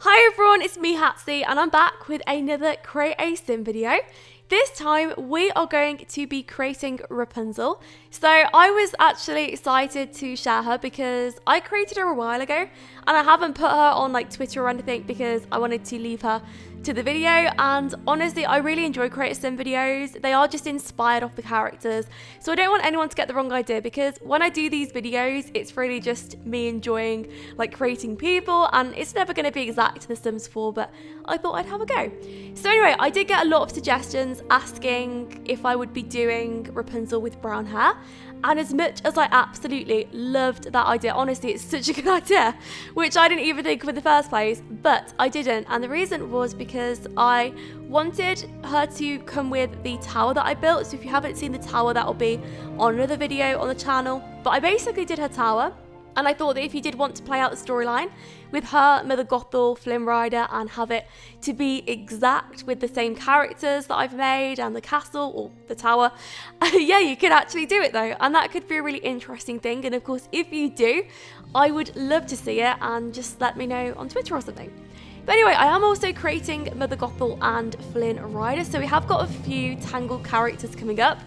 Hi everyone, it's me Hatsy and I'm back with another Create a Sim video. This time we are going to be creating Rapunzel. So I was actually excited to share her because I created her a while ago and I haven't put her on like Twitter or anything because I wanted to leave her to the video, and honestly I really enjoy Create a Sim videos. They are just inspired off the characters, so I don't want anyone to get the wrong idea because when I do these videos it's really just me enjoying like creating people, and it's never going to be exact to The Sims 4, but I thought I'd have a go. So anyway, I did get a lot of suggestions asking if I would be doing Rapunzel with brown hair, and as much as I absolutely loved that idea, honestly it's such a good idea, which I didn't even think of in the first place, but I didn't, and the reason was because I wanted her to come with the tower that I built. So if you haven't seen the tower, that will be on another video on the channel, but I basically did her tower. And I thought that if you did want to play out the storyline with her, Mother Gothel, Flynn Rider, and have it to be exact with the same characters that I've made and the castle or the tower, yeah, you could actually do it though. And that could be a really interesting thing. And of course, if you do, I would love to see it, and just let me know on Twitter or something. But anyway, I am also creating Mother Gothel and Flynn Rider. So we have got a few Tangled characters coming up.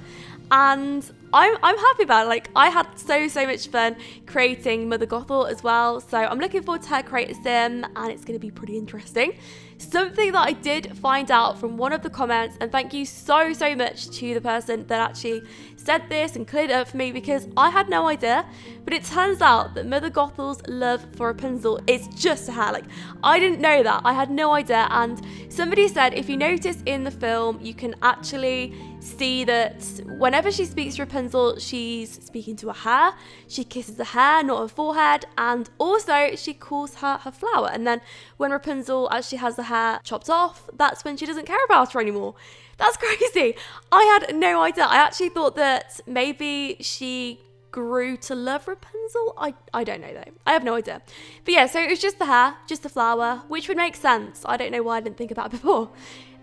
And I'm happy about it. Like, I had so much fun creating Mother Gothel as well, so I'm looking forward to her Create a Sim, and it's going to be pretty interesting. Something that I did find out from one of the comments, and thank you so much to the person that actually said this and cleared it up for me because I had no idea, but it turns out that Mother Gothel's love for Rapunzel is just her. Like, I didn't know that, I had no idea, and somebody said if you notice in the film you can actually see that whenever she speaks to Rapunzel, she's speaking to her hair, she kisses the hair, not her forehead, and also she calls her her flower. And then when Rapunzel actually has the hair chopped off, that's when she doesn't care about her anymore. That's crazy. I had no idea. I actually thought that maybe she grew to love Rapunzel. I don't know though. I have no idea. But yeah, so it was just the hair, just the flower, which would make sense. I don't know why I didn't think of that before.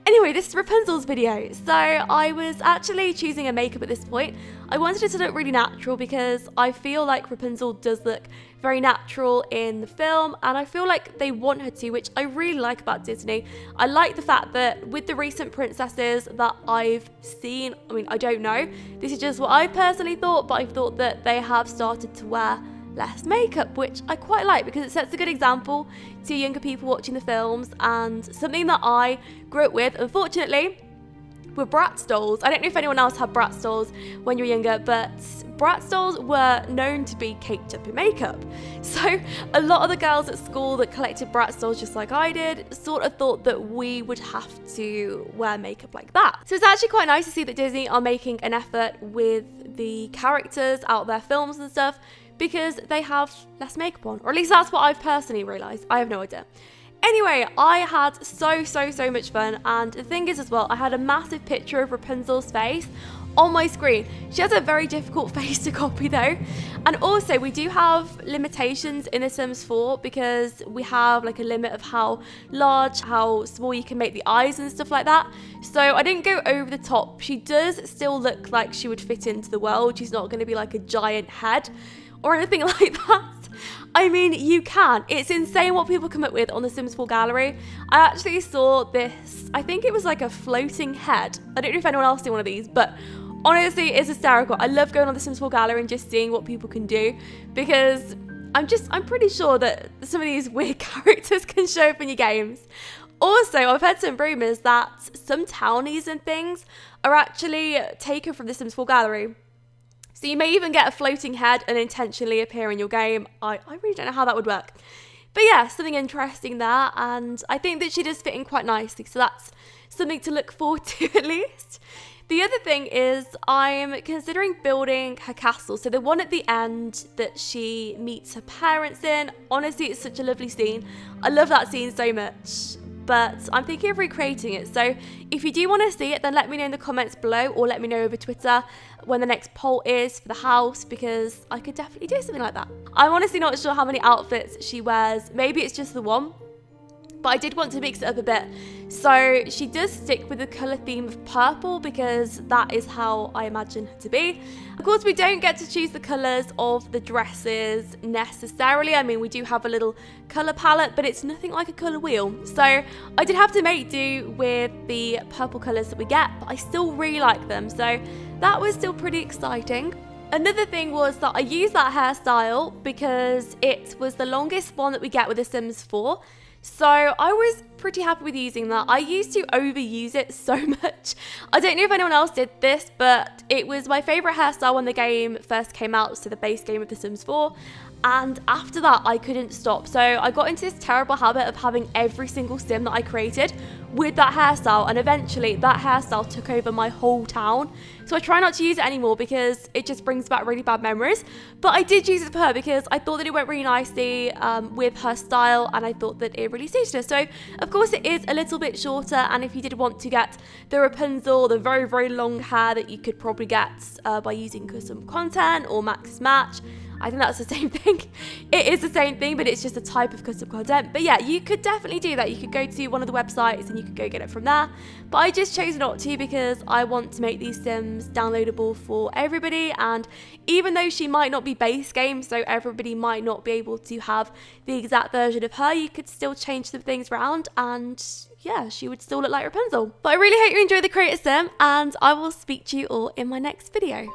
Anyway, this is Rapunzel's video. So I was actually choosing a makeup at this point. I wanted it to look really natural because I feel like Rapunzel does look very natural in the film, and I feel like they want her to, which I really like about Disney. I like the fact that with the recent princesses that I've seen, I mean, I don't know, this is just what I personally thought, but I thought that they have started to wear less makeup, which I quite like because it sets a good example to younger people watching the films, and something that I grew up with, unfortunately, were Bratz dolls. I don't know if anyone else had Bratz dolls when you were younger, but Bratz dolls were known to be caked up in makeup. So a lot of the girls at school that collected Bratz dolls just like I did sort of thought that we would have to wear makeup like that. So it's actually quite nice to see that Disney are making an effort with the characters out their films and stuff, because they have less makeup on, or at least that's what I've personally realised. I have no idea. Anyway, I had so much fun, and the thing is as well, I had a massive picture of Rapunzel's face on my screen. She has a very difficult face to copy though, and also we do have limitations in The Sims 4 because we have like a limit of how large, how small you can make the eyes and stuff like that. So I didn't go over the top. She does still look like she would fit into the world. She's not going to be like a giant head or anything like that. I mean, you can. It's insane what people come up with on the Sims 4 gallery. I actually saw this, I think it was like a floating head. I don't know if anyone else did one of these, but honestly, it's hysterical. I love going on the Sims 4 gallery and just seeing what people can do, because I'm pretty sure that some of these weird characters can show up in your games. Also, I've heard some rumours that some townies and things are actually taken from the Sims 4 gallery. So you may even get a floating head and intentionally appear in your game. I really don't know how that would work. But yeah, something interesting there, and I think that she does fit in quite nicely, so that's something to look forward to at least. The other thing is I'm considering building her castle. So the one at the end that she meets her parents in, honestly, it's such a lovely scene. I love that scene so much. But I'm thinking of recreating it. So if you do want to see it, then let me know in the comments below, or let me know over Twitter when the next poll is for the house, because I could definitely do something like that. I'm honestly not sure how many outfits she wears. Maybe it's just the one. but I did want to mix it up a bit. So she does stick with the colour theme of purple because that is how I imagine her to be. Of course, we don't get to choose the colours of the dresses necessarily. I mean, we do have a little colour palette, but it's nothing like a colour wheel. So I did have to make do with the purple colours that we get, but I still really like them. So that was still pretty exciting. Another thing was that I used that hairstyle because it was the longest one that we get with The Sims 4. So I was pretty happy with using that. I used to overuse it so much. I don't know if anyone else did this, but it was my favourite hairstyle when the game first came out, so the base game of The Sims 4. And after that, I couldn't stop. So I got into this terrible habit of having every single sim that I created with that hairstyle. And eventually that hairstyle took over my whole town. So I try not to use it anymore because it just brings back really bad memories. But I did use it for her because I thought that it went really nicely with her style. And I thought that it really suited her. So of course it is a little bit shorter. And if you did want to get the Rapunzel, the very, very long hair that you could probably get by using custom content or Max's Match, I think that's the same thing. It is the same thing, but it's just a type of custom content. But yeah, you could definitely do that. You could go to one of the websites and you could go get it from there. But I just chose not to because I want to make these Sims downloadable for everybody. And even though she might not be base game, so everybody might not be able to have the exact version of her, you could still change some things around and yeah, she would still look like Rapunzel. But I really hope you enjoyed the Creator Sim and I will speak to you all in my next video.